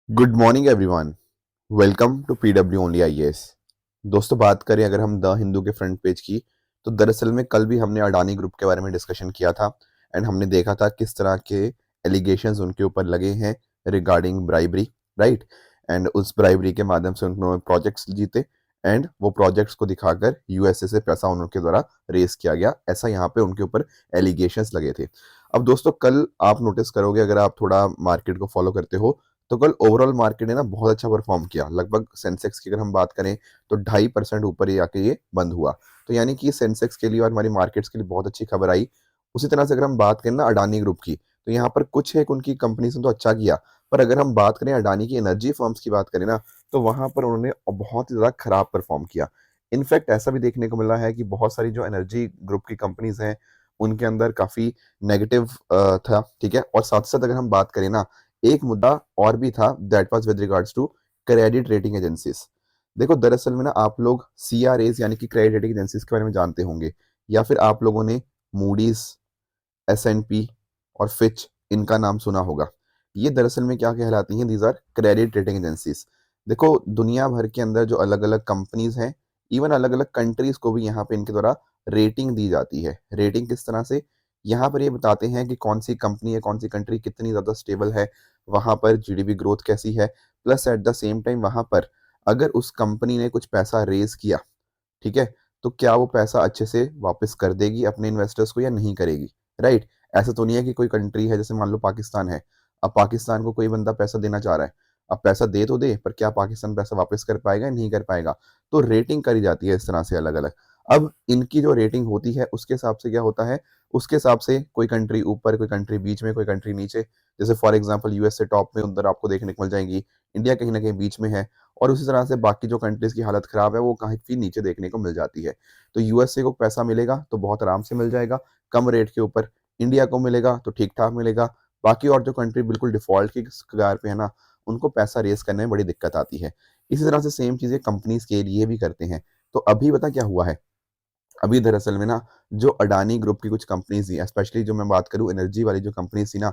Good morning everyone. Welcome to PW only IAS. दोस्तों, बात करें अगर हम द हिंदू के फ्रंट पेज की, तो दरअसल में कल भी हमने अडानी ग्रुप के बारे में डिस्कशन किया था। एंड हमने देखा था किस तरह के एलिगेशंस उनके ऊपर लगे हैं रिगार्डिंग ब्राइबरी, राइट। एंड उस ब्राइबरी के माध्यम से उन्होंने प्रोजेक्ट्स जीते एंड वो प्रोजेक्ट्स को दिखाकर यूएसए से पैसा उनके द्वारा रेस किया गया, ऐसा यहाँ पे उनके ऊपर एलिगेशंस लगे थे। अब दोस्तों, कल आप नोटिस करोगे, अगर आप थोड़ा मार्केट को फॉलो करते हो, तो कल ओवरऑल मार्केट ने ना बहुत अच्छा परफॉर्म किया। लगभग सेंसेक्स की अगर हम बात करें तो 2.5% ऊपर ही आके ये बंद हुआ। तो यानी कि सेंसेक्स के लिए और हमारी मार्केट्स के लिए बहुत अच्छी खबर आई। उसी तरह से अगर हम बात करें ना अडानी ग्रुप की, तो यहाँ पर कुछ एक उनकी कंपनीज ने तो अच्छा किया, पर अगर हम बात करें अडानी की एनर्जी फर्म्स की बात करें ना, तो वहां पर उन्होंने बहुत ही ज्यादा खराब परफॉर्म किया। इनफैक्ट ऐसा भी देखने को मिला है कि बहुत सारी जो एनर्जी ग्रुप की कंपनीज हैं उनके अंदर काफी नेगेटिव था, ठीक है। और साथ साथ अगर हम बात करें ना, एक मुद्दा और भी था, that was with regards to credit rating agencies. देखो, दरअसल में ना आप लोग सीआरएज यानी कि क्रेडिट रेटिंग एजेंसीज के बारे में जानते होंगे, या फिर आप लोगों ने मूडीज, एस&पी और फिच, इनका नाम सुना होगा। ये दरअसल में क्या कहलाती हैं? These are credit rating agencies. देखो, दुनिया भर के अंदर जो अलग अलग कंपनीज हैं, इवन अलग अलग कंट्रीज को भी यहाँ पे इनके द्वारा रेटिंग दी जाती है। रेटिंग किस तरह से? यहाँ पर ये बताते हैं कि कौन सी कंपनी है, कौन सी कंट्री कितनी ज्यादा स्टेबल है, वहां पर जीडीपी ग्रोथ कैसी है, plus at the same time वहां पर अगर उस कंपनी ने कुछ पैसा रेज किया, ठीक है, तो क्या वो पैसा अच्छे से वापस कर देगी अपने इन्वेस्टर्स को या नहीं करेगी, राइट। ऐसा तो नहीं है कि कोई कंट्री है, जैसे मान लो पाकिस्तान है, अब पाकिस्तान को कोई बंदा पैसा देना चाह रहा है, अब पैसा दे तो दे, पर क्या पाकिस्तान पैसा वापस कर पाएगा या नहीं कर पाएगा? तो रेटिंग करी जाती है इस तरह से अलग अलग। अब इनकी जो रेटिंग होती है उसके हिसाब से क्या होता है, उसके हिसाब से कोई कंट्री ऊपर, कोई कंट्री बीच में, कोई कंट्री नीचे। जैसे फॉर एग्जाम्पल यूएसए टॉप में उधर आपको देखने को मिल जाएंगी, इंडिया कहीं ना कहीं बीच में है, और उसी तरह से बाकी जो कंट्रीज की हालत खराब है वो काफी नीचे देखने को मिल जाती है। तो यूएसए को पैसा मिलेगा तो बहुत आराम से मिल जाएगा, कम रेट के ऊपर। इंडिया को मिलेगा तो ठीक ठाक मिलेगा। बाकी और जो कंट्री बिल्कुल डिफॉल्ट की कगार पे है ना, उनको पैसा रेस करने में बड़ी दिक्कत आती है। इसी तरह से सेम चीजें कंपनीज के लिए भी करते हैं। तो अभी पता क्या हुआ है? अभी दरअसल में ना, जो अडानी ग्रुप की कुछ कंपनीज थी, स्पेशली जो मैं बात करूं एनर्जी वाली जो कंपनीज थी ना,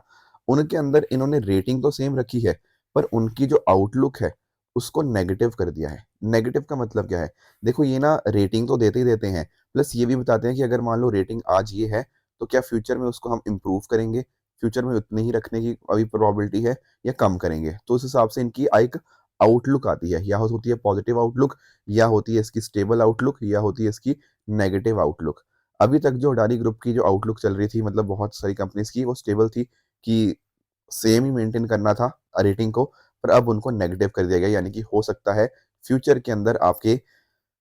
उनके अंदर इन्होंने रेटिंग तो सेम रखी है, पर उनकी जो आउटलुक है उसको नेगेटिव कर दिया है। नेगेटिव का मतलब क्या है? देखो, ये ना रेटिंग तो देते ही देते हैं, प्लस ये भी बताते हैं कि अगर मान लो रेटिंग आज ये है, तो क्या फ्यूचर में उसको हम इम्प्रूव करेंगे, फ्यूचर में उतनी ही रखने की अभी प्रोबेबिलिटी है, या कम करेंगे। तो उस हिसाब से इनकी एक आउटलुक आती है, या होती है पॉजिटिव आउटलुक, या होती है इसकी स्टेबल आउटलुक, या होती है इसकी नेगेटिव आउटलुक। अभी तक जो अडानी ग्रुप की जो आउटलुक चल रही थी, मतलब बहुत सारी कंपनीज की, वो स्टेबल थी कि सेम ही मेंटेन करना था रेटिंग को, पर अब उनको नेगेटिव कर दिया गया। यानी कि हो सकता है फ्यूचर के अंदर आपके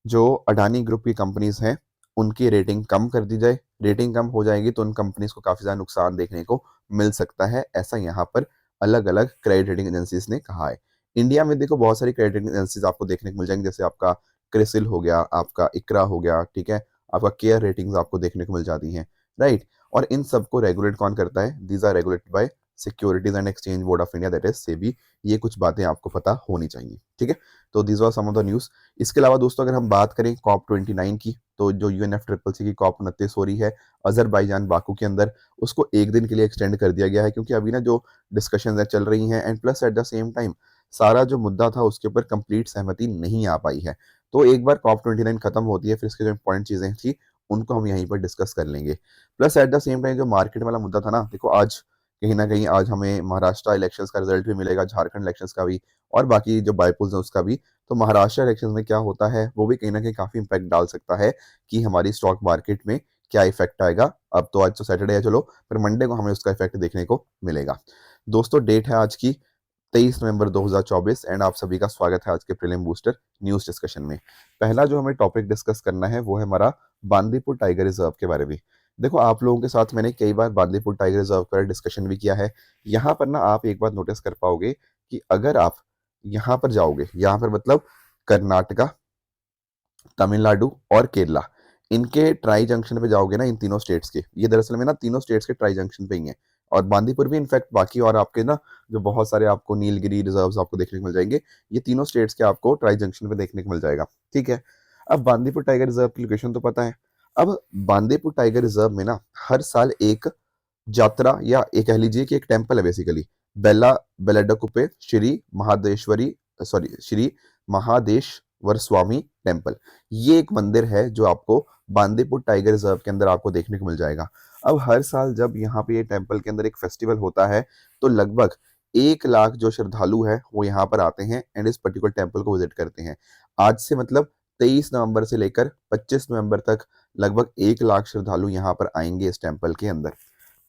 जो अडानी ग्रुप की कंपनीज हैं उनकी रेटिंग कम कर दी जाए। रेटिंग कम हो जाएगी तो उन कंपनीज को काफी ज्यादा नुकसान देखने को मिल सकता है, ऐसा यहाँ पर अलग अलग क्रेडिट रेटिंग एजेंसीज ने कहा है। इंडिया में देखो बहुत सारी क्रेडिट रेटिंग एजेंसीज आपको देखने को मिल जाएंगी, जैसे आपका क्रिसिल हो गया, आपका इकरा हो गया, ठीक है, आपका केयर रेटिंग्स आपको देखने को मिल जाती हैं, राइट। और इन सबको रेगुलेट कौन करता है? These are regulated by securities and exchange board of India, that is SEBI. ये कुछ बातें आपको पता होनी चाहिए, ठीक है। तो these are some of the news. इसके अलावा दोस्तों, अगर हम बात करें COP29 की, तो जो UNFCCC की COP29 हो रही है अजरबैजान बाकू के अंदर, उसको एक दिन के लिए एक्सटेंड कर दिया गया है, क्योंकि अभी ना जो डिस्कशन चल रही हैं, and plus at the same time सारा जो मुद्दा था उसके ऊपर कंप्लीट सहमति नहीं आ पाई है। तो एक बार COP29 खत्म होती है, फिर इसके जो इंपॉर्टेंट चीजें थी उनको हम यहीं पर डिस्कस कर लेंगे। Plus at the same time जो मार्केट वाला मुद्दा था ना, देखो आज कहीं ना कहीं आज हमें महाराष्ट्र इलेक्शंस का रिजल्ट भी मिलेगा, झारखंड इलेक्शंस का भी, और बाकी जो बाइपोल्स है उसका भी। तो महाराष्ट्र इलेक्शन में क्या होता है वो भी कहीं ना कहीं काफी इंपैक्ट डाल सकता है कि हमारी स्टॉक मार्केट में क्या इफेक्ट आएगा। अब तो आज तो सैटरडे है, चलो, पर मंडे को हमें उसका इफेक्ट देखने को मिलेगा। दोस्तों, डेट है आज की 23 नवंबर 2024, एंड आप सभी का स्वागत है आज के प्रीलिम बूस्टर न्यूज डिस्कशन में। पहला जो हमें टॉपिक डिस्कस करना है वो है हमारा बांदीपुर टाइगर रिजर्व के बारे में। देखो, आप लोगों के साथ मैंने कई बार बांदीपुर टाइगर रिजर्व पर डिस्कशन भी किया है। यहाँ पर ना आप एक बात नोटिस कर पाओगे कि अगर आप यहाँ पर जाओगे, यहाँ पर मतलब कर्नाटका, तमिलनाडु और केरला, इनके ट्राई जंक्शन पे जाओगे ना, इन तीनों स्टेट्स के, ये दरअसल में ना तीनों स्टेट्स के ट्राई जंक्शन पे ही है। और बांदीपुर भी इनफैक्ट बाकी और आपके ना जो बहुत सारे आपको नीलगिरी रिजर्व्स आपको देखने को मिल जाएंगे, ये तीनों स्टेट्स के आपको ट्राई जंक्शन पे देखने को मिल जाएगा, ठीक है। अब बांदीपुर टाइगर रिजर्व की लोकेशन तो पता है। अब बांदीपुर टाइगर रिजर्व में ना हर साल एक यात्रा, या एक कह लीजिए कि एक टेम्पल है बेसिकली, बेला बेलाडकुप्पे श्री महादेश्वर स्वामी टेम्पल। ये एक मंदिर है जो आपको बांदीपुर टाइगर रिजर्व के अंदर आपको देखने को मिल जाएगा। अब हर साल जब यहाँ पे ये टेम्पल के अंदर एक फेस्टिवल होता है तो लगभग 1 लाख जो श्रद्धालु है वो यहाँ पर आते हैं एंड इस पर्टिकुलर टेम्पल को विजिट करते हैं। आज से मतलब 23 नवंबर से लेकर 25 नवंबर तक लगभग 1 लाख श्रद्धालु यहाँ पर आएंगे इस टेम्पल के अंदर।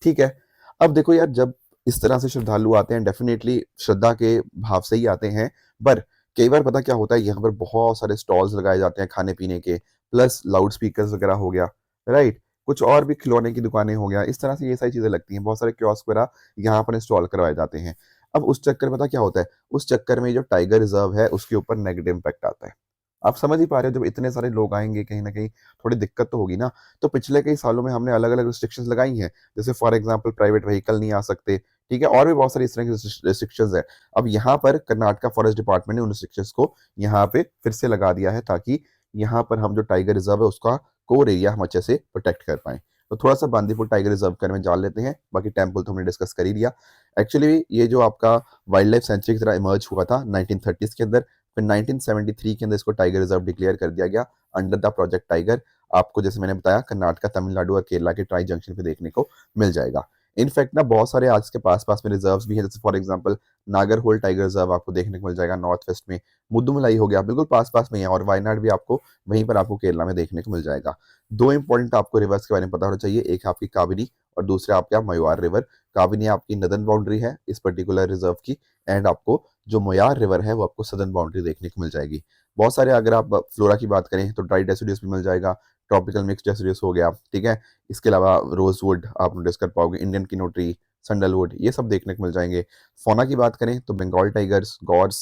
ठीक है। अब देखो यार, जब इस तरह से श्रद्धालु आते हैं डेफिनेटली श्रद्धा के भाव से ही आते हैं, पर कई बार पता क्या होता है, यहाँ पर बहुत सारे स्टॉल्स लगाए जाते हैं खाने पीने के, प्लस लाउड स्पीकर्स वगैरह हो गया, राइट, कुछ और भी खिलौने की दुकानें हो गया, इस तरह से ये सारी चीजें लगती हैं, बहुत सारे कियोस्क वगैरह यहाँ पर इंस्टॉल करवाए जाते हैं। अब उस चक्कर में पता क्या होता है, उस चक्कर में जो टाइगर रिजर्व है उसके ऊपर नेगेटिव इम्पैक्ट आता है। आप समझ ही पा रहे हो, जब इतने सारे लोग आएंगे कहीं ना कहीं थोड़ी दिक्कत तो होगी ना। तो पिछले कई सालों में हमने अलग अलग रिस्ट्रिक्शंस लगाई हैं, जैसे फॉर एग्जांपल प्राइवेट व्हीकल नहीं आ सकते, ठीक है, और भी बहुत सारी इस तरह की रिस्ट्रिक्शंस है। अब यहाँ पर कर्नाटका फॉरेस्ट डिपार्टमेंट ने उन रिस्ट्रिक्शंस को यहाँ पे फिर से लगा दिया है, ताकि यहाँ पर हम जो टाइगर रिजर्व है उसका कोर एरिया हम अच्छे से प्रोटेक्ट कर पाए। तो थोड़ा सा बांदीपुर टाइगर रिजर्व के बारे में जान लेते हैं, बाकी टेम्पल तो हमने डिस्कस कर ही लिया। एक्चुअली ये जो आपका वाइल्ड लाइफ सेंचुरी की तरह इमर्ज हुआ था 1930s के अंदर, फिर 1973 के अंदर इसको टाइगर रिजर्व डिक्लेयर कर दिया गया अंडर द प्रोजेक्ट टाइगर। आपको जैसे मैंने बताया कर्नाटका, तमिलनाडु और केरला के ट्राई जंक्शन पे देखने को मिल जाएगा। इनफैक्ट ना बहुत सारे आज के पास पास में रिजर्व्स भी हैं, जैसे for example Nagarhole tiger reserve आपको देखने को मिल जाएगा नॉर्थ वेस्ट में, मुद्दुमलाई हो गया बिल्कुल पास पास में ही है, और वायनाड भी आपको वहीं पर आपको केरला में देखने को मिल जाएगा। दो इंपॉर्टेंट आपको रिवर्स के बारे में पता होना चाहिए, एक आपकी काबिनी और दूसरा आपका मयुआर रिवर। काबिनी आपकी नदर्न बाउंड्री है इस पर्टिकुलर रिजर्व की, एंड आपको जो मोयार रिवर है वो आपको सदर्न बाउंड्री देखने को मिल जाएगी। बहुत सारे अगर आप फ्लोरा की बात करें तो ड्राई डेसिडुअस भी मिल जाएगा, ट्रॉपिकल मिक्स डेसिडुअस हो गया, ठीक है। इसके अलावा रोजवुड आप नोटिस कर पाओगे, इंडियन किनोट्री, सैंडलवुड, ये सब देखने को मिल जाएंगे। फौना की बात करें तो बंगाल टाइगर्स, गॉर्स,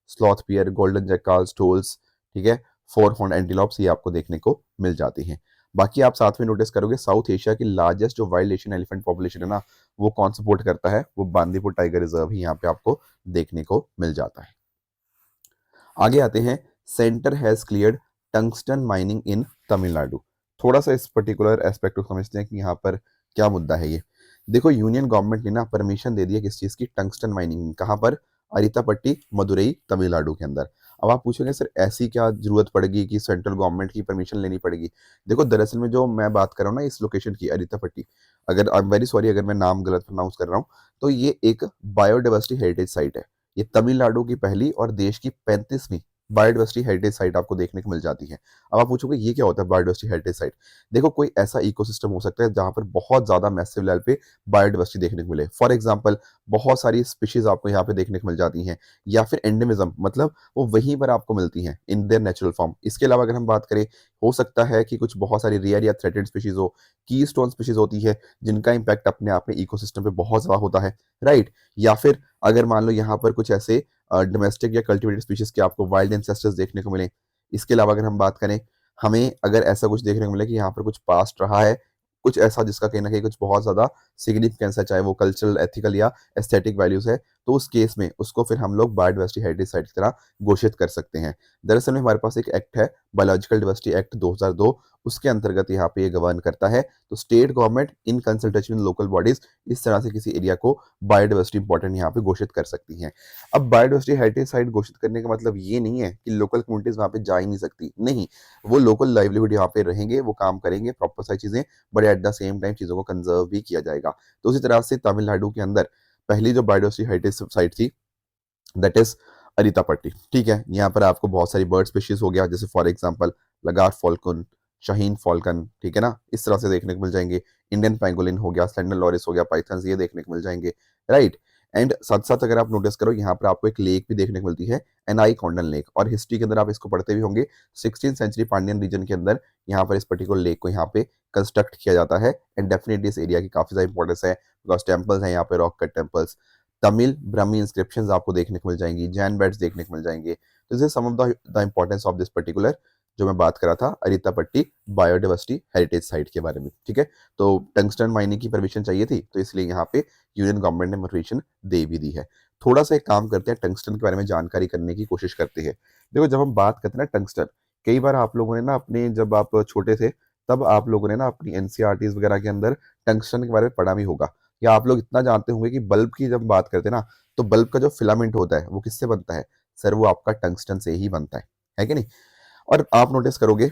स्लॉथ पियर, गोल्डन जैकाल्स, टोल्स, ठीक है, फोर हॉर्न एंटीलॉप्स, ये आपको देखने को मिल जाती हैं। बाकी आप साथ में नोटिस करोगे साउथ एशिया की लार्जेस्ट जो वाइल्ड एशियन एलिफेंट पॉपुलेशन है ना, वो कौन सपोर्ट करता है, वो बांदीपुर टाइगर रिजर्व ही यहाँ पे आपको देखने को मिल जाता है। आगे आते हैं, centre has cleared tungsten mining इन तमिलनाडु। थोड़ा सा इस पर्टिकुलर एस्पेक्ट को समझते हैं कि यहाँ पर क्या मुद्दा है ये। देखो, यूनियन गवर्नमेंट ने ना परमिशन दे दी है किस चीज़ की, टंगस्टन माइनिंग, कहाँ पर, अरितापट्टी मदुरई तमिलनाडु के अंदर। अब आप पूछोगे सर ऐसी क्या जरूरत पड़ेगी कि सेंट्रल गवर्नमेंट की परमिशन लेनी पड़ेगी। देखो दरअसल में जो मैं बात कर रहा हूँ ना इस लोकेशन की, अरितापट्टी, अगर आई एम वेरी सॉरी अगर मैं नाम गलत प्रोनाउंस कर रहा हूँ, तो ये एक बायोडाइवर्सिटी हेरिटेज साइट है। ये तमिलनाडु की पहली और देश की 35वीं बायोडाइवर्सिटी हेरिटेज साइट आपको देखने को मिल जाती है। अब आप पूछोगे ये क्या होता है बायोडाइवर्सिटी हेरिटेज साइट। देखो, कोई ऐसा इकोसिस्टम हो सकता है जहां पर बहुत ज्यादा मैसिव लेवल पे बायोडाइवर्सिटी देखने को मिले। फॉर एग्जांपल बहुत सारी स्पीशीज आपको यहाँ पे देखने को मिल जाती हैं, या फिर एंडेमिज्म, मतलब वो वहीं पर आपको मिलती हैं इन देयर नेचुरल फॉर्म। इसके अलावा अगर हम बात करें, हो सकता है कि कुछ बहुत सारी रेयर या थ्रेटेड स्पीशीज हो, की स्टोन स्पीशीज होती है जिनका इंपैक्ट अपने आप में इकोसिस्टम पे बहुत ज्यादा होता है, राइट। या फिर अगर मान लो यहाँ पर कुछ ऐसे डोमेस्टिक या कल्टिवेटेड स्पीशीज के आपको वाइल्ड एंसेस्टर्स देखने को मिले। इसके अलावा अगर हम बात करें, हमें अगर ऐसा कुछ देखने को मिले कि यहाँ पर कुछ पास्ट रहा है, कुछ ऐसा जिसका कहीं ना कहीं कुछ बहुत ज्यादा सिग्निफिकेंस है, चाहे वो कल्चरल, एथिकल या एस्थेटिक वैल्यूज है, तो उस केस में उसको फिर हम लोग बायोडाइवर्सिटी हेरिटेज साइट की तरह घोषित कर सकते हैं। दरअसल में हमारे पास एक एक्ट है, बायोलॉजिकल डाइवर्सिटी एक्ट 2002, उसके अंतर्गत यहाँ पे ये गवर्न करता है। तो state government in consultation local bodies इस तरह से किसी एरिया को बायोडाइवर्सिटी इंपॉर्टेंट यहाँ पे घोषित कर सकती हैं। अब बायोडाइवर्सिटी हेरिटेज साइट घोषित करने का मतलब ये नहीं है कि लोकल कम्युनिटीज वहाँ पे जा ही नहीं सकती, नहीं, वो लोकल लाइवलीहुड यहाँ पे रहेंगे, वो काम करेंगे, प्रॉपर सारी चीजें, but at the same time चीजों को कंजर्व भी किया जाएगा। तो उसी तरह से तमिलनाडु के अंदर पहली जो बायोडाइवर्सिटी हेरिटेज साइट थी दैट इज अरितापट्टी, ठीक है। यहाँ पर आपको बहुत सारी बर्ड स्पीशीज हो गया, जैसे फॉर एग्जांपल लगार फॉल्कन, शाहीन फॉल्कन, ठीक है ना, इस तरह से देखने को मिल जाएंगे। इंडियन पैंगोलिन हो गया, स्लेंडर लॉरिस हो गया, पाइथन्स, ये देखने को मिल जाएंगे, राइट। एंड साथ साथ अगर आप नोटिस करो, यहाँ पर आपको एक लेक भी देखने को मिलती है, एनआई कॉन्डन लेक, और हिस्ट्री के अंदर आप इसको पढ़ते भी होंगे, 16th सेंचुरी पांडियन रीजन के अंदर यहाँ पर इस पर्टिकुलर लेक को यहाँ पे कंस्ट्रक्ट किया जाता है। एंड डेफिनेटली इस एरिया की काफी ज्यादा इंपॉर्टेंस है, बिकॉज टेम्पल्स हैं यहाँ पे, rock cut temples, Tamil Brahmi inscriptions आपको देखने को मिल जाएंगी, जैन बेड्स देखने को मिल जाएंगे। तो this is some of the importance of this particular जो मैं बात कर रहा था अरितापट्टी बायोडाइवर्सिटी हेरिटेज साइट के बारे में, ठीक है। तो टंगस्टन माइनिंग की परमिशन चाहिए थी, तो इसलिए यहाँ पे यूनियन गवर्नमेंट ने परमिशन दे भी दी है। थोड़ा सा एक काम करते हैं, टंगस्टन के बारे में जानकारी करने की कोशिश करते हैं। देखो, जब हम बात करते हैं ना टंगस्टन, कई बार आप लोगों ने ना अपने, जब आप छोटे थे तब आप लोगों ने ना अपनी एनसीईआरटीज वगैरह के अंदर टंगस्टन के बारे में पढ़ा भी होगा। या आप लोग इतना जानते होंगे कि बल्ब की जब बात करते हैं ना, तो बल्ब का जो फिलामेंट होता है वो किससे बनता है? सर वो आपका टंगस्टन से ही बनता है कि नहीं? और आप नोटिस करोगे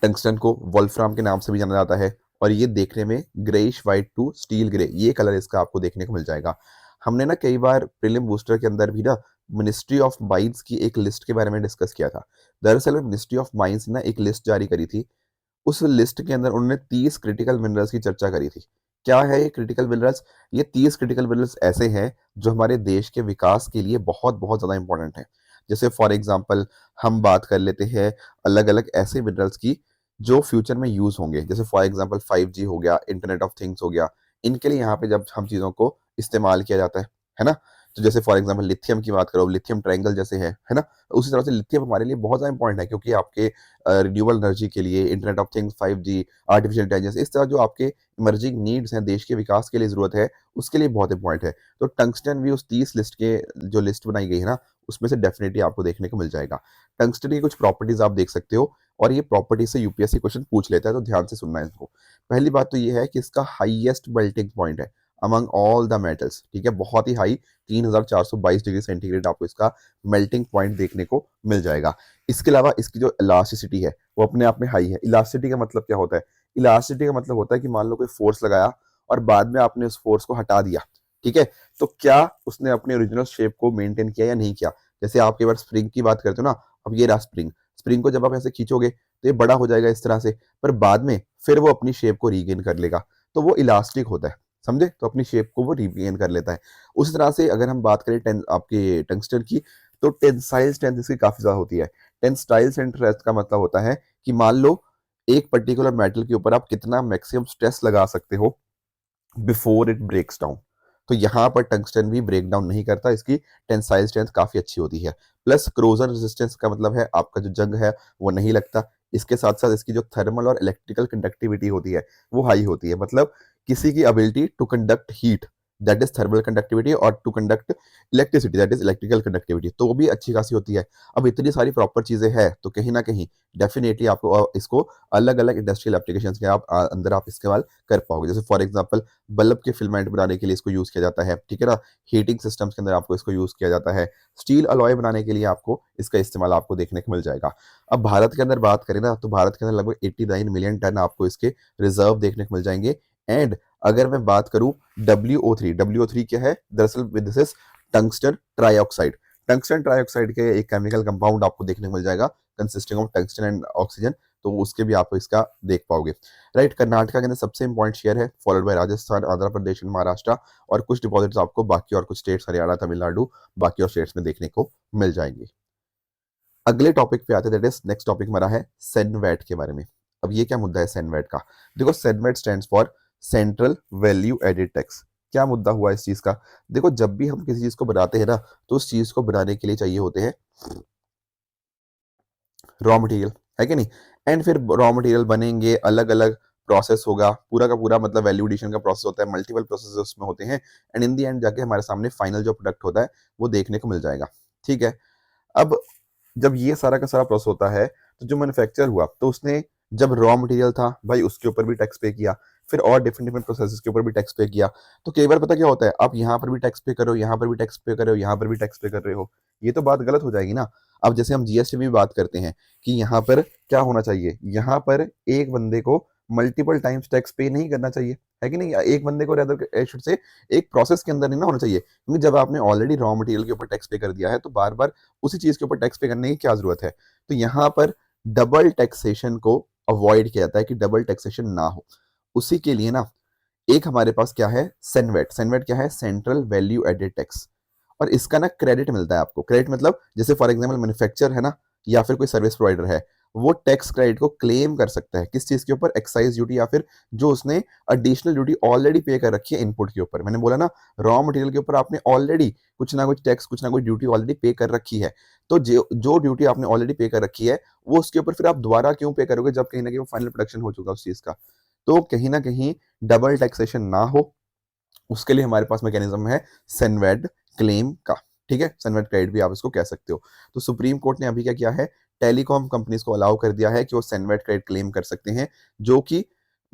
टंगस्टन को वोल्फ्राम के नाम से भी जाना जाता है, और ये देखने में greyish white to steel grey ये कलर इसका आपको देखने को मिल जाएगा। हमने ना कई बार प्रीलिम बूस्टर के अंदर भी ना मिनिस्ट्री ऑफ माइंस की एक लिस्ट के बारे में डिस्कस किया था। दरअसल में मिनिस्ट्री ऑफ माइंस ने ना एक लिस्ट जारी करी थी। उस लिस्ट के अंदर उन्होंने 30 क्रिटिकल मिनरल्स की चर्चा करी थी। क्या है ये क्रिटिकल मिनरल्स? ये 30 क्रिटिकल मिनरल्स ऐसे हैं जो हमारे देश के विकास के लिए बहुत बहुत ज़्यादा इंपॉर्टेंट हैं। जैसे फॉर एग्जांपल हम बात कर लेते हैं अलग-अलग ऐसे मिनरल्स की जो फ्यूचर में यूज़ होंगे। जैसे फॉर एग्जांपल 5G हो गया, इंटरनेट ऑफ थिंग्स हो गया, इनके लिए यहाँ पे जब हम चीज़ों को इस्तेमाल किया जाता है ना? तो जैसे फॉर एग्जांपल लिथियम की बात करो, लिथियम ट्रायंगल जैसे है ना? उसी तरह से लिथियम हमारे लिए बहुत ज़्यादा इंपॉर्टेंट है, क्योंकि आपके रिन्यूएबल एनर्जी के लिए, internet of things, 5G, artificial intelligence, इस तरह जो आपके इमर्जिंग नीड्स हैं, देश के विकास के लिए ज़रूरत है, उसके लिए बहुत इंपॉर्टेंट है। तो टंगस्टन भी उस 30 लिस्ट के जो लिस्ट बनाई गई है ना, उसमें से डेफिनिटली आपको देखने को मिल जाएगा। टंगस्टन की कुछ प्रॉपर्टीज़ आप देख सकते हो, और ये प्रॉपर्टी से यूपीएससी क्वेश्चन पूछ लेता है, तो ध्यान से सुनना है इसको। पहली बात तो ये है कि इसका हाईएस्ट मेल्टिंग पॉइंट है अमंग ऑल द मेटल्स, ठीक है? बहुत ही हाई 3422 डिग्री सेंटीग्रेड आपको इसका मेल्टिंग पॉइंट देखने को मिल जाएगा। इसके अलावा इसकी जो इलास्टिसिटी है वो अपने आप में हाई है। इलास्टिसिटी का मतलब क्या होता है? इलास्टिसिटी का मतलब होता है कि मान लो कोई फोर्स लगाया और बाद में आपने उस फोर्स को हटा दिया, ठीक है? तो क्या उसने अपने ओरिजिनल शेप को मेंटेन किया या नहीं किया? जैसे आप कई बार स्प्रिंग की बात करते हो ना, अब ये रहा स्प्रिंग। स्प्रिंग को जब आप ऐसे खींचोगे तो ये बड़ा हो जाएगा इस तरह से, पर बाद में फिर वो अपनी शेप को रीगेन कर लेगा। तो वो इलास्टिक होता है, समझे? तो अपनी शेप को वो रीगेन कर लेता है। उसी तरह से अगर हम बात करें आपके टंगस्टन की, तो टेंसाइल स्ट्रेंथ इसकी काफ़ी ज़्यादा होती है। टेंसाइल स्ट्रेंथ का मतलब होता है कि मान लो एक पर्टिकुलर मेटल के ऊपर आप कितना मैक्सिमम स्ट्रेस लगा सकते हो बिफोर इट ब्रेक्स डाउन। तो यहाँ पर टंगस्टन भी ब्रेक डाउन नहीं करता, इसकी टेंसाइल स्ट्रेंथ काफ़ी अच्छी होती है। प्लस क्रोजन रेजिस्टेंस का मतलब है आपका जो जंग है वो नहीं लगता। इसके साथ-साथ इसकी जो थर्मल और इलेक्ट्रिकल कंडक्टिविटी होती है, वो हाई होती है। मतलब किसी की ability to conduct heat, that is thermal conductivity, और to conduct electricity, that is electrical conductivity, तो वो भी अच्छी खासी होती है। अब इतनी सारी प्रॉपर चीज़ें हैं, तो कहीं न कहीं डेफिनिटली आपको इसको अलग-अलग इंडस्ट्रियल एप्लीकेशंस के अंदर आप इस्तेमाल कर पाओगे। जैसे फॉर एग्जांपल बल्ब के फिलामेंट बनाने के लिए इसको यूज़ किया जाता है, ठीक है ना? हीटिंग सिस्टम्स के अंदर आपको इसको यूज़ किया जाता है। स्टील अलॉय बनाने के लिए आपको इसका इस्तेमाल आपको देखने को मिल जाएगा। अब भारत के अंदर बात करें ना, तो भारत के अंदर लगभग 89 मिलियन टन आपको इसके रिज़र्व देखने को मिल जाएँगे। एंड अगर मैं बात करूँ WO3, WO3 क्या है? दरअसल this is tungsten trioxide. Tungsten trioxide के एक केमिकल कंपाउंड आपको देखने को मिल जाएगा, consisting of tungsten and oxygen, तो उसके भी आप इसका देख पाओगे। राइट, कर्नाटका के अंदर सबसे इंपॉर्टेंट शेयर है, followed by Rajasthan, Andhra Pradesh and Maharashtra, और कुछ डिपॉजिट्स आपको बाकी और कुछ स्टेट्स हरियाणा, तमिलनाडु, बाकी और स्टेट्स में देखने को मिल जाएंगे। अगले टॉपिक पे आते हैं, दैट इज नेक्स्ट टॉपिक हमारा है सेनवेट के बारे में। अब ये क्या मुद्दा है सेनवेट का? देखो, CENVAT stands for central value added tax. क्या मुद्दा हुआ इस चीज का? देखो, जब भी हम किसी चीज को बनाते हैं ना, तो उस चीज को बनाने के लिए चाहिए होते हैं रॉ मटेरियल, है कि नहीं? एंड फिर रॉ मटेरियल बनेंगे, अलग अलग प्रोसेस होगा, पूरा का पूरा मतलब वैल्यू एडिशन का प्रोसेस होता है, मल्टीपल प्रोसेस उसमें होते हैं, एंड इन दी एंड जाके हमारे सामने फाइनल जो प्रोडक्ट होता है वो देखने को मिल जाएगा, ठीक है? अब जब ये सारा का सारा प्रोसेस होता है, तो जो मैन्युफैक्चर हुआ, तो उसने जब रॉ मटेरियल था भाई उसके ऊपर भी टैक्स पे किया, फिर और डिफरेंट डिफरेंट प्रोसेसेस के ऊपर भी टैक्स पे किया। तो कई बार पता क्या होता है, आप यहाँ पर भी टैक्स पे कर रहे हो, यहाँ पर भी टैक्स पे कर रहे हो, यहाँ पर भी टैक्स पे कर रहे हो, ये तो बात गलत हो जाएगी ना। अब जैसे हम जीएसटी में भी बात करते हैं कि यहाँ पर क्या होना चाहिए, यहाँ पर एक बंदे को मल्टीपल टाइम्स टैक्स पे नहीं करना चाहिए, है कि नहीं? एक बंदे को रेदर शुड से एक प्रोसेस के अंदर नहीं ना होना चाहिए, क्योंकि जब आपने ऑलरेडी रॉ मटेरियल के ऊपर टैक्स पे कर दिया है, तो बार बार उसी चीज के ऊपर टैक्स पे करने की क्या जरूरत है? तो यहाँ पर डबल टैक्सेशन को अवॉइड किया जाता है कि डबल टैक्सेशन ना हो। उसी के लिए ना एक हमारे पास क्या है, सेनवेट। सेनवेट क्या है? Central value added tax. और इसका ना क्रेडिट मिलता है आपको। क्रेडिट मतलब जैसे फॉर एग्जांपल मैन्युफैक्चर है ना, या फिर कोई सर्विस प्रोवाइडर है, वो टैक्स क्रेडिट को क्लेम कर सकता है किस चीज के ऊपर? एक्साइज ड्यूटी, या फिर जो उसने एडिशनल ड्यूटी ऑलरेडी पे कर रखी है इनपुट के ऊपर। मैंने बोला ना, रॉ मटेरियल के ऊपर आपने ऑलरेडी कुछ ना कुछ टैक्स, कुछ ना कुछ ड्यूटी ऑलरेडी पे कर रखी है। तो जो जो ड्यूटी आपने ऑलरेडी पे कर रखी है, वो उसके ऊपर फिर आप दोबारा क्यों पे करोगे, जब कहीं ना कहीं वो फाइनल प्रोडक्शन हो चुका है उस चीज का। तो कहीं ना कहीं डबल टैक्सेशन ना हो, उसके लिए हमारे पास मैकेनिज्म है सेनवेड क्लेम का, ठीक है? सेनवेड क्रेडिट भी आप इसको कह सकते हो। तो सुप्रीम कोर्ट ने अभी क्या किया है, टेलीकॉम कंपनीज को अलाउ कर दिया है कि वो सेनवेड क्रेडिट क्लेम कर सकते हैं, जो कि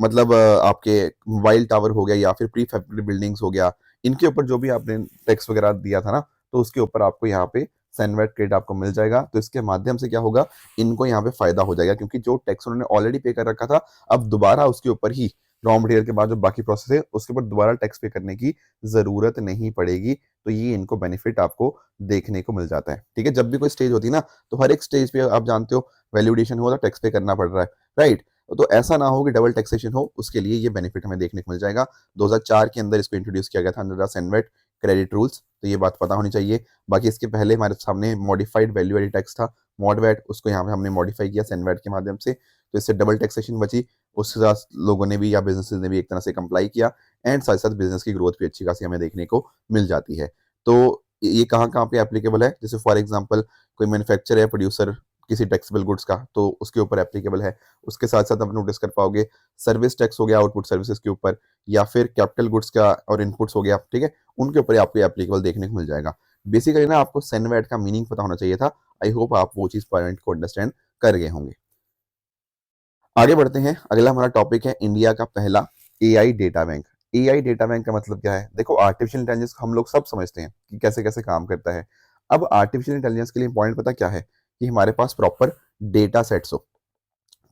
मतलब आपके मोबाइल टावर हो गया या फिर प्री फैब्रिकेटेड बिल्डिंग्स हो गया, इनके ऊपर जो भी आपने टैक्स वगैरह दिया था ना, तो उसके ऊपर आपको यहाँ पे सैनवेट क्रेडिट आपको मिल जाएगा। तो इसके माध्यम से क्या होगा, इनको यहाँ पे फायदा हो जाएगा, क्योंकि जो टैक्स उन्होंने ऑलरेडी पे कर रखा था, अब दोबारा उसके ऊपर ही रॉ मटेरियल के बाद जो बाकी प्रोसेस है उसके ऊपर दोबारा टैक्स पे करने की जरूरत नहीं पड़ेगी। तो ये इनको बेनिफिट आपको देखने को मिल जाता है। ठीक है, जब भी कोई स्टेज होती है ना, तो हर एक स्टेज पे आप जानते हो वैल्यूडेशन हुआ तो टैक्स पे करना पड़ रहा है, राइट। तो ऐसा ना हो कि डबल टैक्सेशन हो, उसके लिए ये बेनिफिट हमें देखने को मिल जाएगा। 2004 के अंदर इसको इंट्रोड्यूस किया गया था under the CENVAT credit rules, तो ये बात पता होनी चाहिए। बाकी इसके पहले हमारे सामने मॉडिफाइड वैल्यू एडिड टैक्स था, मॉडवैट, उसको यहाँ पे हमने मॉडिफाई किया सैनवेट के माध्यम से, तो इससे डबल टैक्सेशन बची। उसके साथ लोगों ने भी या बिजनेसेस ने भी एक तरह से कंप्लाई किया, एंड साथ साथ बिजनेस की ग्रोथ भी अच्छी खासी हमें देखने को मिल जाती है। तो ये कहाँ कहाँ पे एप्लीकेबल है, जैसे फॉर एग्जांपल कोई मैन्युफैक्चर है, प्रोड्यूसर किसी टैक्सेबल गुड्स का, तो उसके ऊपर एप्लीकेबल है। उसके साथ साथ आप नोटिस कर पाओगे सर्विस टैक्स हो गया आउटपुट सर्विसेज के ऊपर, या फिर कैपिटल गुड्स का और इनपुट्स हो गया, ठीक है, उनके ऊपर आपको एप्लीकेबल देखने को मिल जाएगा। बेसिकली ना आपको सैनवेट का मीनिंग पता होना चाहिए था। आई होप आप वो चीज पॉइंट को अंडरस्टैंड कर गए होंगे। आगे बढ़ते हैं, अगला हमारा टॉपिक है इंडिया का पहला AI data bank. AI data bank का मतलब क्या है? देखो, आर्टिफिशियल इंटेलिजेंस हम लोग सब समझते हैं कि कैसे कैसे काम करता है। अब आर्टिफिशियल इंटेलिजेंस के लिए पॉइंट पता क्या है, कि हमारे पास प्रॉपर डेटा सेट्स हो,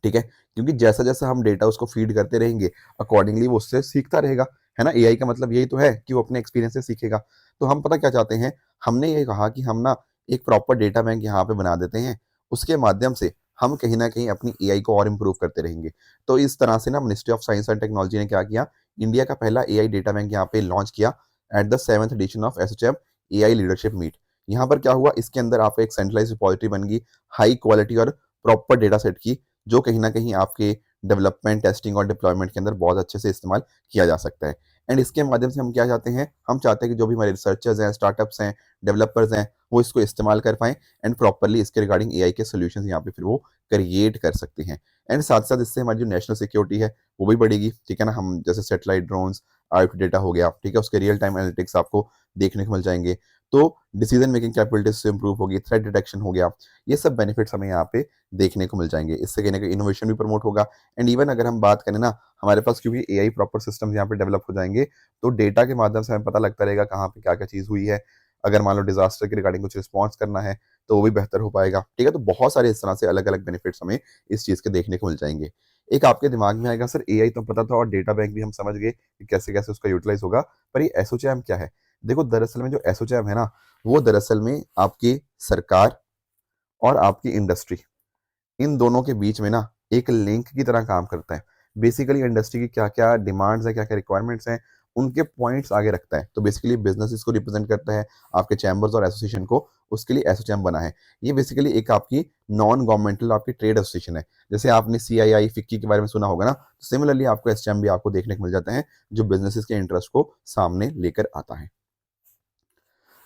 ठीक है, क्योंकि जैसा जैसा हम डेटा उसको फीड करते रहेंगे, अकॉर्डिंगली वो उससे सीखता रहेगा, है ना। एआई का मतलब यही तो है कि वो अपने एक्सपीरियंस से सीखेगा। तो हम पता क्या चाहते हैं, हमने ये कहा कि हम ना एक प्रॉपर डेटा बैंक यहाँ पे बना देते हैं, उसके माध्यम से हम कहीं ना कहीं अपनी एआई को और इम्प्रूव करते रहेंगे। तो इस तरह से ना ministry of science and technology ने क्या किया, इंडिया का पहला एआई डेटा बैंक यहाँ पे लॉन्च किया at the 7th edition of ASSOCHAM AI leadership meet. यहाँ पर क्या हुआ, इसके अंदर आपका एक सेंट्रलाइज रिपोजिटरी बन गई, हाई क्वालिटी और प्रॉपर डेटा सेट की, जो कहीं ना कहीं आपके डेवलपमेंट, टेस्टिंग और डिप्लॉयमेंट के अंदर बहुत अच्छे से इस्तेमाल किया जा सकता है। एंड इसके माध्यम से हम क्या चाहते हैं, हम चाहते हैं कि जो भी हमारे रिसर्चर्स हैं, स्टार्टअप्स हैं, डेवलपर्स हैं, वो इसको इस्तेमाल कर पाएं, एंड प्रॉपरली इसके रिगार्डिंग एआई के सोल्यूशन यहाँ पे फिर वो क्रिएट कर सकते हैं। एंड साथ साथ इससे हमारी जो नेशनल सिक्योरिटी है वो भी बढ़ेगी, ठीक है ना। हम जैसे सेटेलाइट ड्रोन्स, IoT डेटा हो गया, ठीक है, उसके रियल टाइम एनालिटिक्स आपको देखने को मिल जाएंगे। तो डिसीजन मेकिंग कैपेबिलिटीज से इंप्रूव होगी, थ्रेट डिटेक्शन हो गया, ये सब बेनिफिट्स हमें यहाँ पे देखने को मिल जाएंगे। इससे कहीं ना कहीं इनोवेशन भी प्रमोट होगा। एंड इवन अगर हम बात करें ना, हमारे पास क्योंकि एआई प्रॉपर सिस्टम्स यहाँ पे डेवलप हो जाएंगे, तो डेटा के माध्यम से हमें पता लगता रहेगा कहाँ पे क्या क्या चीज़ हुई है। अगर मान लो डिजास्टर के रिगार्डिंग कुछ रिस्पॉन्स करना है, तो वो भी बेहतर हो पाएगा, ठीक है। तो बहुत सारे इस तरह से अलग अलग बेनिफिट्स हमें इस चीज़ के देखने को मिल जाएंगे। एक आपके दिमाग में आएगा, सर एआई तो पता था और डेटा बैंक भी हम समझ गए कि कैसे कैसे उसका यूटिलाइज होगा, पर ये एसोचैम क्या है? देखो, दरअसल में जो एसोचैम है ना, वो दरअसल में आपकी सरकार और आपकी इंडस्ट्री, इन दोनों के बीच में ना एक लिंक की तरह काम करता है। बेसिकली इंडस्ट्री की क्या क्या डिमांड्स है, क्या क्या रिक्वायरमेंट्स हैं, उनके पॉइंट्स आगे रखता है। तो बेसिकली बिजनेस इसको रिप्रेजेंट करता है, आपके चैम्बर्स और एसोसिएशन को, उसके लिए एसोचैम बना है। ये बेसिकली एक आपकी नॉन गवर्नमेंटल आपकी ट्रेड एसोसिएशन है। जैसे आपने सीआईआई, फिक्की के बारे में सुना होगा ना, तो सिमिलरली आपको एसोचैम भी आपको देखने को मिल जाता है, जो बिजनेसेस के इंटरेस्ट को सामने लेकर आता है।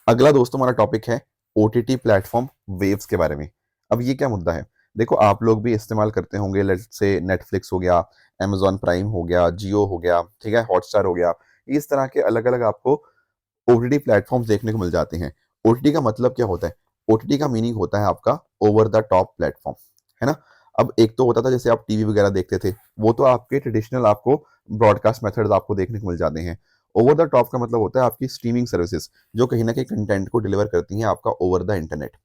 अगला दोस्तों हमारा टॉपिक है ओटीटी प्लेटफॉर्म वेव्स के बारे में। अब ये क्या मुद्दा है? देखो, आप लोग भी इस्तेमाल करते होंगे, लेट्स से नेटफ्लिक्स हो गया, amazon प्राइम हो गया, जियो हो गया, ठीक है, हॉटस्टार हो गया, इस तरह के अलग अलग आपको ओटीटी प्लेटफॉर्म्स देखने को मिल जाते हैं। ओटीटी का मतलब क्या होता है? ओटीटी का मीनिंग होता है आपका ओवर द टॉप प्लेटफॉर्म, है ना। अब एक तो होता था जैसे आप टीवी वगैरह देखते थे, वो तो आपके ट्रेडिशनल आपको ब्रॉडकास्ट मेथड्स आपको देखने को मिल जाते हैं। ओवर द टॉप का मतलब होता है आपकी स्ट्रीमिंग सर्विसेज, जो कहीं ना कहीं कंटेंट को डिलीवर करती हैं आपका ओवर द इंटरनेट,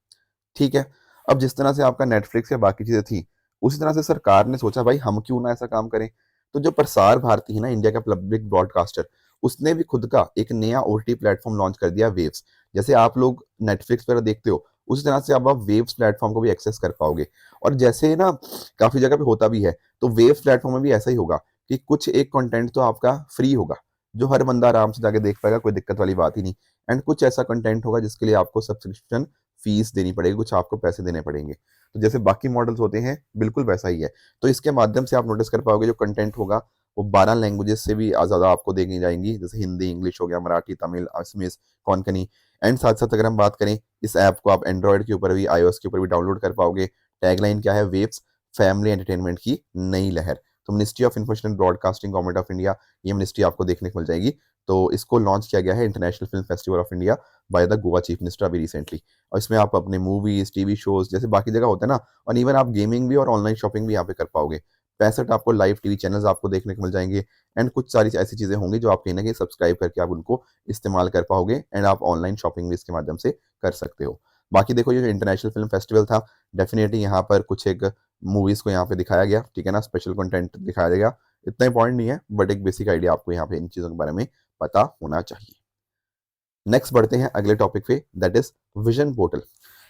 ठीक है। अब जिस तरह से आपका नेटफ्लिक्स या बाकी चीजें थी, उसी तरह से सरकार ने सोचा भाई हम क्यों ना ऐसा काम करें। तो जो प्रसार भारती है ना, इंडिया का पब्लिक ब्रॉडकास्टर, उसने भी खुद का एक नया ओटीटी प्लेटफॉर्म लॉन्च कर दिया, वेव्स। जैसे आप लोग नेटफ्लिक्स वगैरह देखते हो, उसी तरह से अब आप वेव्स प्लेटफॉर्म को भी एक्सेस कर पाओगे। और जैसे ना काफी जगह पे होता भी है, तो वेव्स प्लेटफॉर्म में भी ऐसा ही होगा कि कुछ एक कंटेंट तो आपका फ्री होगा, जो हर बंदा आराम से जाके देख पाएगा, कोई दिक्कत वाली बात ही नहीं। एंड कुछ ऐसा कंटेंट होगा जिसके लिए आपको सब्सक्रिप्शन फीस देनी पड़ेगी, कुछ आपको पैसे देने पड़ेंगे। तो जैसे बाकी मॉडल्स होते हैं, बिल्कुल वैसा ही है। तो इसके माध्यम से आप नोटिस कर पाओगे जो कंटेंट होगा वो 12 लैंग्वेजेस से भी ज़्यादा आपको देखी जाएंगी, जैसे हिंदी, इंग्लिश हो गया, मराठी, तमिल, असमीज, कोंकणी। एंड साथ साथ अगर हम बात करें, इस ऐप को आप एंड्रॉयड के ऊपर भी, iOS के ऊपर भी डाउनलोड कर पाओगे। टैगलाइन क्या है? वेव्स, फैमिली एंटरटेनमेंट की नई लहर। तो ministry of information and broadcasting, government of India, ये मिनिस्ट्री आपको देखने को मिल जाएगी। तो इसको लॉन्च किया गया है international film festival of India by the Goa chief minister अभी रिसेंटली। और इसमें आप अपने मूवीज, टीवी शोज जैसे बाकी जगह होता है ना, और इवन आप गेमिंग भी और ऑनलाइन शॉपिंग भी यहाँ पे कर पाओगे। 65 आपको लाइव टीवी चैनल्स आपको देखने को मिल जाएंगे, एंड कुछ सारी ऐसी चीज़ें होंगी जो आप कहीं ना कहीं सब्सक्राइब करके आप उनको इस्तेमाल कर पाओगे, एंड आप ऑनलाइन शॉपिंग भी इसके माध्यम से कर सकते हो। बाकी देखो, ये जो इंटरनेशनल फिल्म फेस्टिवल था, डेफिनेटली यहाँ पर कुछ एक मूवीज़ को यहाँ पे दिखाया गया, ठीक है ना, स्पेशल कंटेंट दिखाया गया। इतना इंपॉर्टेंट नहीं है, बट एक बेसिक आइडिया आपको यहाँ पे इन चीज़ों के बारे में पता होना चाहिए। नेक्स्ट बढ़ते हैं अगले टॉपिक पे, that is vision portal.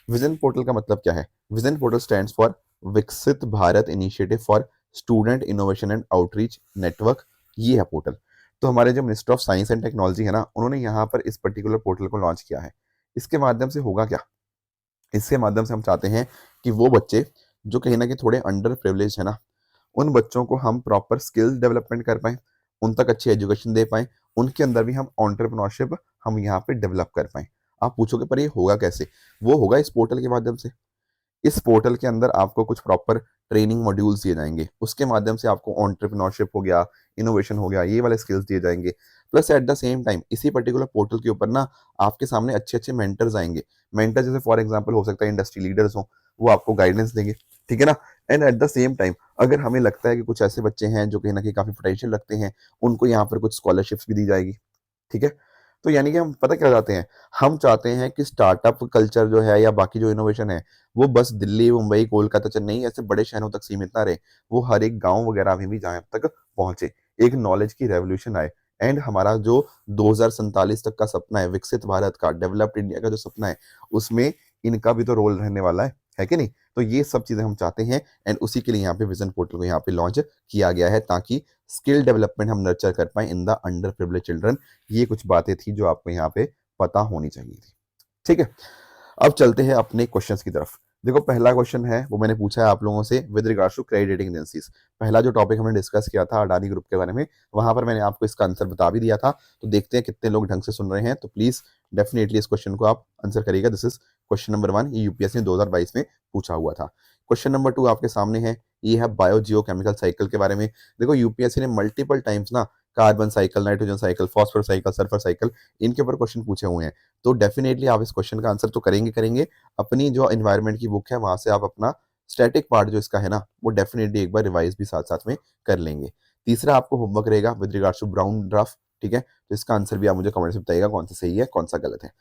Vision portal का मतलब क्या है? विजन पोर्टल स्टैंड्स फॉर विकसित Bharat initiative for student innovation and outreach network. ये है पोर्टल। तो हमारे जो minister of science and technology है ना, उन्होंने यहाँ पर इस पर्टिकुलर पोर्टल को लॉन्च किया है। इसके माध्यम से होगा क्या? इसके माध्यम से हम चाहते हैं कि वो बच्चे जो कहीं ना कहीं थोड़े अंडर प्रिविलेज है ना, उन बच्चों को हम प्रॉपर स्किल डेवलपमेंट कर पाएँ, उन तक अच्छी एजुकेशन दे पाएँ, उनके अंदर भी हम एंटरप्रेन्योरशिप हम यहाँ पे डेवलप कर पाएँ। आप पूछोगे पर ये होगा कैसे? वो होगा इस पोर्टल के माध्यम से। इस पोर्टल के अंदर आपको कुछ प्रॉपर ट्रेनिंग मॉड्यूल्स दिए जाएंगे, उसके माध्यम से आपको एंटरप्रेन्योरशिप हो गया, इनोवेशन हो गया, ये वाले स्किल्स दिए जाएंगे। Plus at the same time इसी पर्टिकुलर पोर्टल के ऊपर ना आपके सामने अच्छे अच्छे मेंटर्स आएंगे। मेंटर जैसे फॉर एग्जांपल हो सकता है इंडस्ट्री लीडर्स हो, वो आपको गाइडेंस देंगे, ठीक है ना। And at the same time अगर हमें लगता है कि कुछ ऐसे बच्चे हैं जो कहीं ना कहीं काफी पोटेंशियल रखते हैं, उनको यहाँ पर कुछ स्कॉलरशिप्स भी दी जाएगी, ठीक है। तो यानी कि हम पता क्या चाहते हैं, हम चाहते हैं कि स्टार्टअप कल्चर जो है या बाकी जो इनोवेशन है, वो बस दिल्ली, मुंबई, कोलकाता, चेन्नई ऐसे बड़े शहरों तक सीमित ना रहे, वो हर एक गांव वगैरह में भी जहाँ तक पहुंचे, एक नॉलेज की रेवोल्यूशन आए। एंड हमारा जो 2047 तक का सपना है, विकसित भारत का, डेवलप्ड इंडिया का जो सपना है, उसमें इनका भी तो रोल रहने वाला है कि नहीं? तो ये सब चीजें हम चाहते हैं, एंड उसी के लिए यहाँ पे विजन पोर्टल को यहाँ पे लॉन्च किया गया है, ताकि स्किल डेवलपमेंट हम नर्चर कर पाए in the under privilege children. ये कुछ बातें थी जो आपको यहाँ पे पता होनी चाहिए थी, ठीक है। अब चलते हैं अपने क्वेश्चंस की तरफ। देखो, पहला क्वेश्चन है वो मैंने पूछा है आप लोगों से with regards to credit rating agencies. पहला जो टॉपिक हमने डिस्कस किया था अडानी ग्रुप के बारे में, वहां पर मैंने आपको इसका आंसर बता भी दिया था। तो देखते हैं कितने लोग ढंग से सुन रहे हैं। तो प्लीज डेफिनेटली इस क्वेश्चन को आप आंसर करिएगा। दिस इज क्वेश्चन नंबर 1, ये यूपीएससी ने 2022 में पूछा हुआ था। क्वेश्चन नंबर 2 आपके सामने है, ये है बायो जियो केमिकल साइकिल के बारे में। देखो, यूपीएससी ने मल्टीपल टाइम्स ना carbon cycle, nitrogen cycle, phosphorus cycle, sulphur cycle, इनके ऊपर क्वेश्चन पूछे हुए हैं। तो डेफिनेटली आप इस क्वेश्चन का आंसर तो करेंगे। अपनी जो एनवायरनमेंट की बुक है वहां से आप अपना स्टैटिक पार्ट जो इसका है ना, वो डेफिनेटली एक बार रिवाइज भी साथ साथ में कर लेंगे। तीसरा आपको होमवर्क रहेगा with regards to brown draft, ठीक है। तो इसका आंसर भी आप मुझे कमेंट में बताइएगा कौन सा सही है कौन सा गलत है।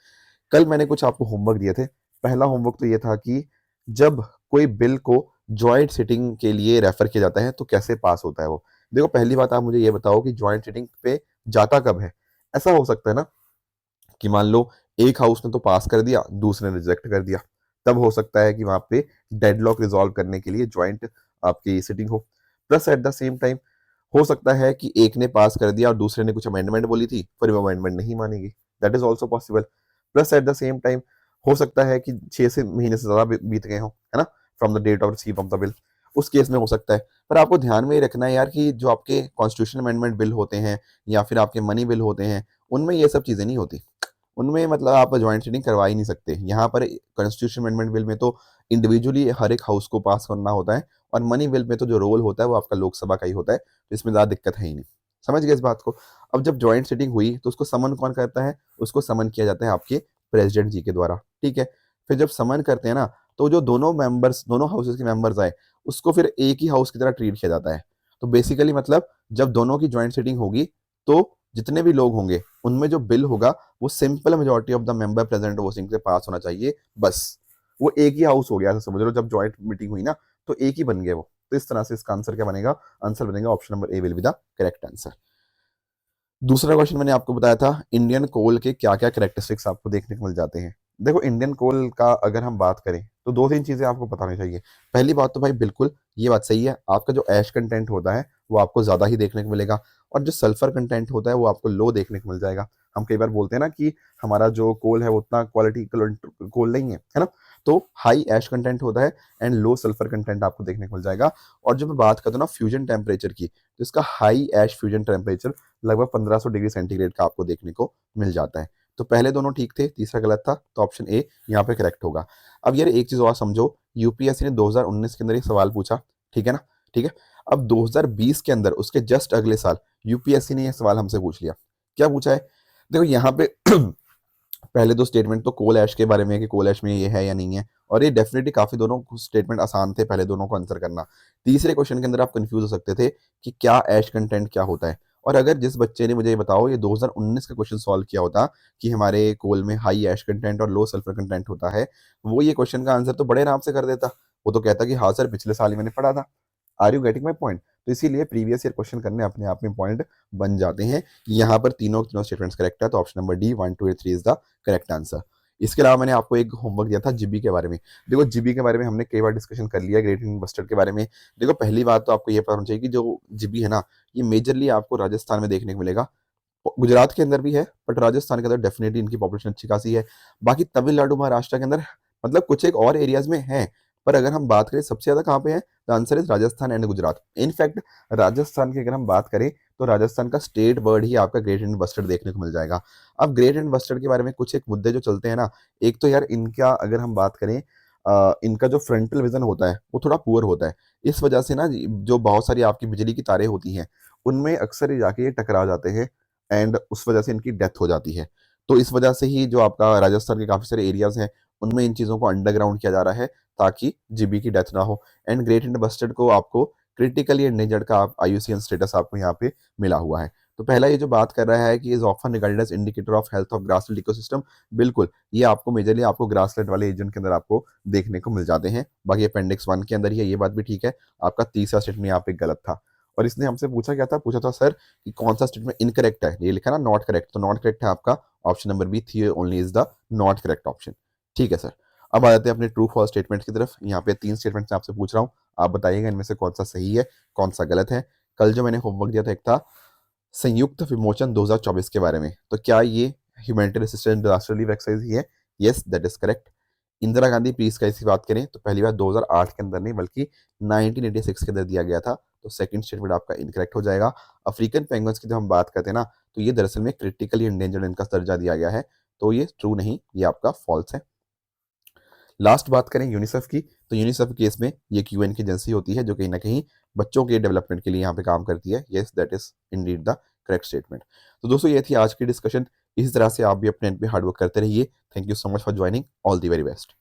कल मैंने कुछ आपको होमवर्क दिए थे। पहला होमवर्क तो ये था कि जब कोई बिल को जॉइंट सिटिंग के लिए रेफर किया जाता है तो कैसे पास होता है वो। देखो, पहली बात आप मुझे ये बताओ कि जॉइंट सिटिंग पे जाता कब है। ऐसा हो सकता है ना कि मान लो एक हाउस ने तो पास कर दिया, दूसरे ने रिजेक्ट कर दिया, तब हो सकता है कि वहां पे डेडलॉक रिजॉल्व करने के लिए जॉइंट आपकी सिटिंग हो। Plus at the same time हो सकता है कि एक ने पास कर दिया और दूसरे ने कुछ अमेंडमेंट बोली थी, फिर वो अमेंडमेंट नहीं मानेगी, that is also possible. Plus at the same time हो सकता है कि 6 महीने से ज्यादा बीत गए हो, है ना, from the date of receive of the bill, उस केस में हो सकता है। पर आपको ध्यान में ये रखना है यार कि जो आपके कॉन्स्टिट्यूशन अमेंडमेंट बिल होते हैं या फिर आपके मनी बिल होते हैं, उनमें ये सब चीजें नहीं होती। उनमें मतलब आप जॉइंट सीटिंग करवा ही नहीं सकते। यहाँ पर कॉन्स्टिट्यूशन अमेंडमेंट बिल में तो इंडिविजुअली हर एक हाउस को पास करना होता है, और मनी बिल में तो जो रोल होता है वो आपका लोकसभा का ही होता है, तो इसमें ज़्यादा दिक्कत है ही नहीं। समझ गए इस बात को? अब जब जॉइंट सीटिंग हुई तो उसको समन कौन करता है? उसको समन किया जाता है आपके प्रेसिडेंट जी के द्वारा, ठीक है। फिर जब समन करते हैं ना, तो जो दोनों मेंबर्स, दोनों हाउसेस के मेंबर्स आए, उसको फिर एक ही हाउस की तरह ट्रीट किया जाता है। तो बेसिकली मतलब जब दोनों की जॉइंट सीटिंग होगी तो जितने भी लोग होंगे उनमें जो बिल होगा वो simple majority of the member present voting से पास होना चाहिए, बस। वो एक ही हाउस हो गया, ऐसा समझ लो। जब जॉइंट मीटिंग हुई ना तो एक ही बन गए वो। तो इस तरह से इसका आंसर क्या बनेगा? आंसर बनेगा option number A will be the correct answer. दूसरा क्वेश्चन मैंने आपको बताया था इंडियन कोल के क्या क्या कैरेक्टरिस्टिक्स आपको देखने को मिल जाते हैं। देखो, इंडियन कोल का अगर हम बात करें तो 2-3 चीजें आपको पता होनी चाहिए। पहली बात तो भाई बिल्कुल ये बात सही है, आपका जो ऐश कंटेंट होता है वो आपको ज्यादा ही देखने को मिलेगा, और जो सल्फर कंटेंट होता है वो आपको लो देखने को मिल जाएगा। हम कई बार बोलते हैं ना कि हमारा जो कोल है वो उतना क्वालिटी कोल नहीं है ना। तो हाई ऐश कंटेंट होता है एंड लो सल्फर कंटेंट आपको देखने को मिल जाएगा। और जब मैं बात करता हूँ ना फ्यूजन टेम्परेचर की, तो इसका हाई ऐश फ्यूजन टेम्परेचर लगभग 1500 डिग्री सेंटीग्रेड का आपको देखने को मिल जाता है। तो पहले दोनों ठीक थे, तीसरा गलत था, तो ऑप्शन ए यहाँ पे करेक्ट होगा। अब यार एक चीज और समझो, यूपीएससी ने 2019 के अंदर एक सवाल पूछा, ठीक है ना, ठीक है। अब 2020 के अंदर उसके जस्ट अगले साल यूपीएससी ने यह सवाल हमसे पूछ लिया। क्या पूछा है? देखो यहाँ पे पहले दो स्टेटमेंट तो कोल ऐश के बारे में है कि कोल ऐश में ये है या नहीं है, और ये डेफिनेटली काफ़ी दोनों स्टेटमेंट आसान थे पहले दोनों को आंसर करना। तीसरे क्वेश्चन के अंदर आप कंफ्यूज हो सकते थे कि क्या ऐश कंटेंट क्या होता है। और अगर जिस बच्चे ने मुझे ये बताओ ये 2019 का क्वेश्चन सॉल्व किया होता कि हमारे कोल में हाई ऐश कंटेंट और लो सल्फर कंटेंट होता है, वो ये क्वेश्चन का आंसर तो बड़े आराम से कर देता। वो तो कहता कि हाँ सर पिछले साल ही मैंने पढ़ा था। Are you getting my point? तो इसीलिए प्रीवियस ईयर क्वेश्चन करने अपने आप में पॉइंट बन जाते हैं। यहाँ पर तीनों तीनों स्टेटमेंट्स करेक्ट है, तो option number D 1 2 3 is the correct answer. इसके अलावा मैंने आपको एक होमवर्क दिया था जीबी के बारे में। देखो जीबी के बारे में हमने कई बार डिस्कशन कर लिया, ग्रेट इंडियन बस्टर्ड के बारे में। देखो पहली बात तो आपको ये पता होना चाहिए कि जो जीबी है ना, ये मेजरली आपको राजस्थान में देखने को मिलेगा। गुजरात के अंदर भी है, बट राजस्थान के अंदर डेफिनेटली इनकी पॉपुलेशन अच्छी खासी है। बाकी तमिलनाडु महाराष्ट्र के अंदर मतलब कुछ एक और एरियाज में है, पर अगर हम बात करें सबसे ज्यादा कहाँ पे है, the answer is Rajasthan and Gujarat. In fact Rajasthan की अगर हम बात करें तो राजस्थान का स्टेट बर्ड ही आपका ग्रेट इंडियन बस्टर्ड देखने को मिल जाएगा। अब ग्रेट इंडियन बस्टर्ड के बारे में कुछ एक मुद्दे जो चलते हैं ना, एक तो यार इनका अगर हम बात करें इनका जो फ्रंटल विजन होता है वो थोड़ा पुअर होता है। इस वजह से ना जो बहुत सारी आपकी बिजली की तारें होती हैं उनमें अक्सर ही जाके ये टकरा जाते हैं, एंड उस वजह से इनकी डेथ हो जाती है। तो इस वजह से ही जो आपका राजस्थान के काफ़ी सारे एरियाज हैं उनमें इन चीज़ों को अंडरग्राउंड किया जा रहा है ताकि जीबी की डेथ ना हो। एंड ग्रेट इंडियन बस्टर्ड को आपको क्रिटिकली एंडेंजर्ड का आप आईयूसीएन स्टेटस आपको यहाँ पे मिला हुआ है। तो पहला ये जो बात कर रहा है कि is often regarded as indicator of health of grassland ecosystem, बिल्कुल ये आपको मेजरली आपको ग्रासलैंड वाले रीजन के अंदर आपको देखने को मिल जाते हैं। बाकी अपेंडिक्स 1 के अंदर ही है, ये बात भी ठीक है। आपका तीसरा स्टेटमेंट यहाँ पे गलत था। और इसने हमसे पूछा क्या था, पूछा था सर कि कौन सा स्टेटमेंट इनकरेक्ट है, ये लिखा ना नॉट करेक्ट, तो नॉट करेक्ट है आपका ऑप्शन नंबर बी, थी only is the not correct option. ठीक है सर। अब आ जाते हैं अपने ट्रू फॉल्स स्टेटमेंट की तरफ। यहाँ पे 3 स्टेटमेंट्स मैं आपसे पूछ रहा हूँ, आप बताइएगा इनमें से कौन सा सही है कौन सा गलत है। कल जो मैंने होमवर्क दिया था एक था संयुक्त विमोचन 2024 के बारे में, तो क्या ये humanitarian assistant disaster relief exercise ही है? Yes that is correct. Indira Gandhi peace का इसकी बात करें तो पहली बार 2008 के अंदर नहीं बल्कि 1986 के अंदर दिया गया था, तो सेकंड स्टेटमेंट आपका इनकरेक्ट हो जाएगा। अफ्रीकन पेंगुइन्स की जब हम बात करते हैं ना, तो ये दरअसल में क्रिटिकली एंडेंजर्ड इनका दर्जा दिया गया है, तो ये ट्रू नहीं, ये आपका फॉल्स है। लास्ट बात करें यूनिसेफ की, तो यूनिसेफ केस में ये एक यूएन की एजेंसी होती है जो कहीं ना कहीं बच्चों के डेवलपमेंट के लिए यहाँ पे काम करती है। Yes that is Indeed the correct statement. तो दोस्तों ये थी आज की डिस्कशन। इसी तरह से आप भी अपने एंड पे हार्डवर्क करते रहिए। Thank you so much for joining. All the very best.